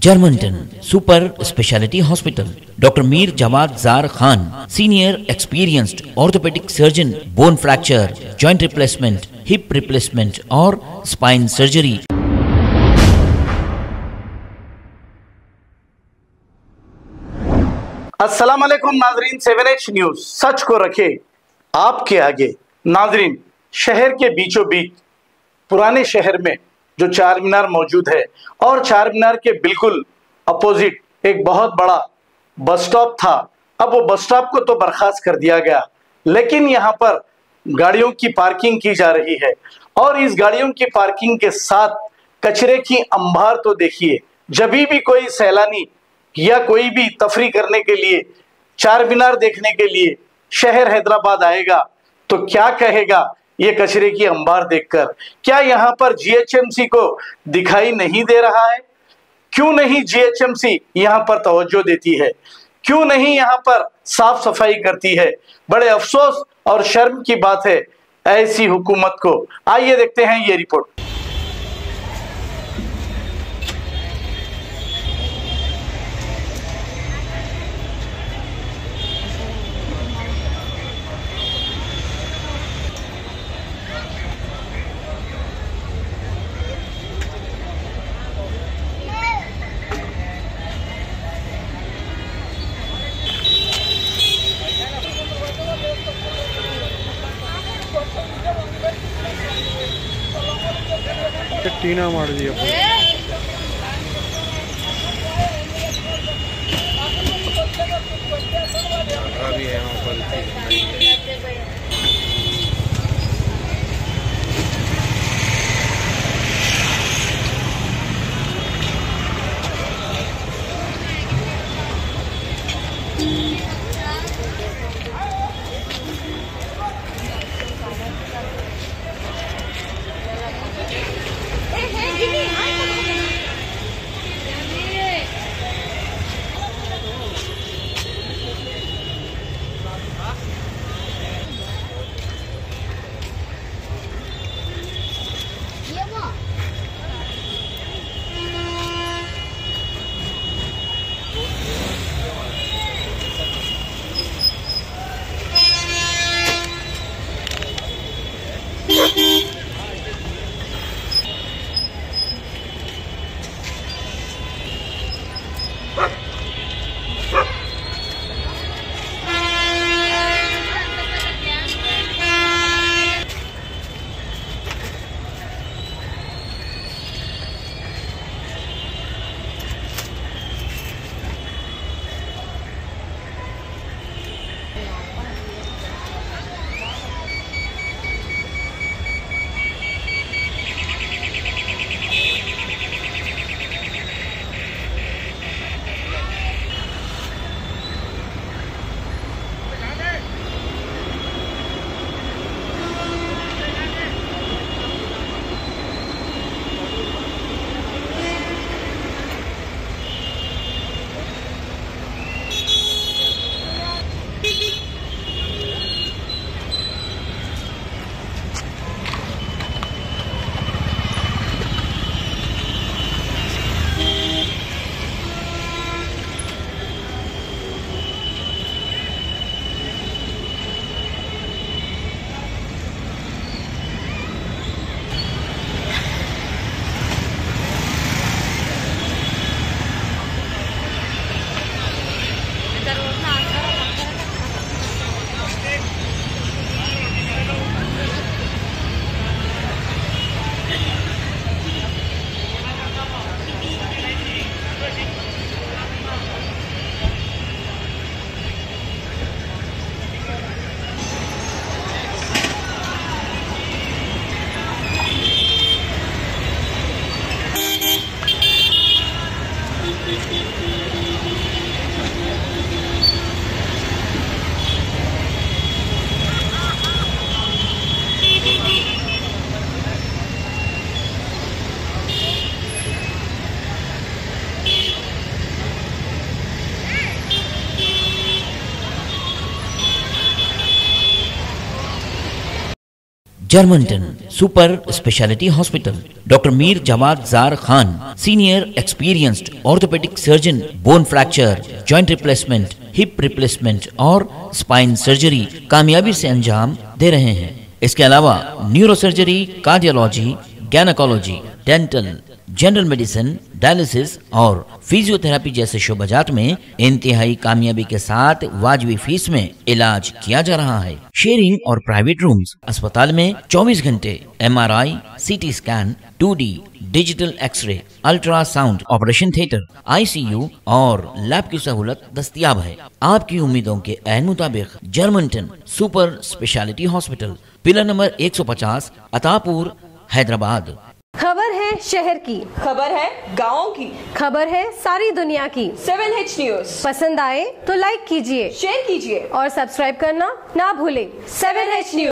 Germantown Super Speciality Hospital. Dr. Mir Jawad Zar Khan, senior experienced orthopedic surgeon, bone fracture, joint replacement, hip replacement और spine surgery. अस्सलाम वालेकुम नाजरीन, 7H news सच को रखे आपके आगे। नाजरीन, शहर के बीचों बीच पुराने शहर में जो चार मीनार मौजूद है और चार मीनार के बिल्कुल अपोजिट एक बहुत बड़ा बस स्टॉप था। अब वो बस स्टॉप को तो बर्खास्त कर दिया गया, लेकिन यहाँ पर गाड़ियों की पार्किंग की जा रही है और इस गाड़ियों की पार्किंग के साथ कचरे की अंबार तो देखिए। जब भी कोई सैलानी या कोई भी तफरी करने के लिए, चार मीनार देखने के लिए शहर हैदराबाद आएगा तो क्या कहेगा ये कचरे की अंबार देखकर? क्या यहाँ पर जीएचएमसी को दिखाई नहीं दे रहा है? क्यों नहीं जीएचएमसी यहाँ पर तवज्जो देती है? क्यों नहीं यहाँ पर साफ सफाई करती है? बड़े अफसोस और शर्म की बात है ऐसी हुकूमत को। आइए देखते हैं ये रिपोर्ट। टीना मार दिया अभी है वहाँ पर। जर्मनटन super speciality hospital, doctor Mir Jamat Jar Khan, senior experienced orthopaedic surgeon, bone fracture, joint replacement, hip replacement और स्पाइन सर्जरी कामयाबी से अंजाम दे रहे हैं। इसके अलावा neurosurgery, cardiology, gynaecology, dental, general medicine, dialysis और फिजियोथेरेपी जैसे शोबाजात में इंतहाई कामयाबी के साथ वाजबी फीस में इलाज किया जा रहा है। शेयरिंग और प्राइवेट रूम्स, अस्पताल में 24 घंटे MRI, CT scan, 2D digital x-ray, ultrasound, operation theatre, ICU और लैब की सहूलत दस्तयाब है। आपकी उम्मीदों के ऐन मुताबिक Germanten super speciality hospital, pillar number 150, Attapur, Hyderabad. खबर है शहर की, खबर है गाँव की, खबर है सारी दुनिया की। 7H न्यूज पसंद आए तो लाइक कीजिए, शेयर कीजिए और सब्सक्राइब करना ना भूलें। 7H news.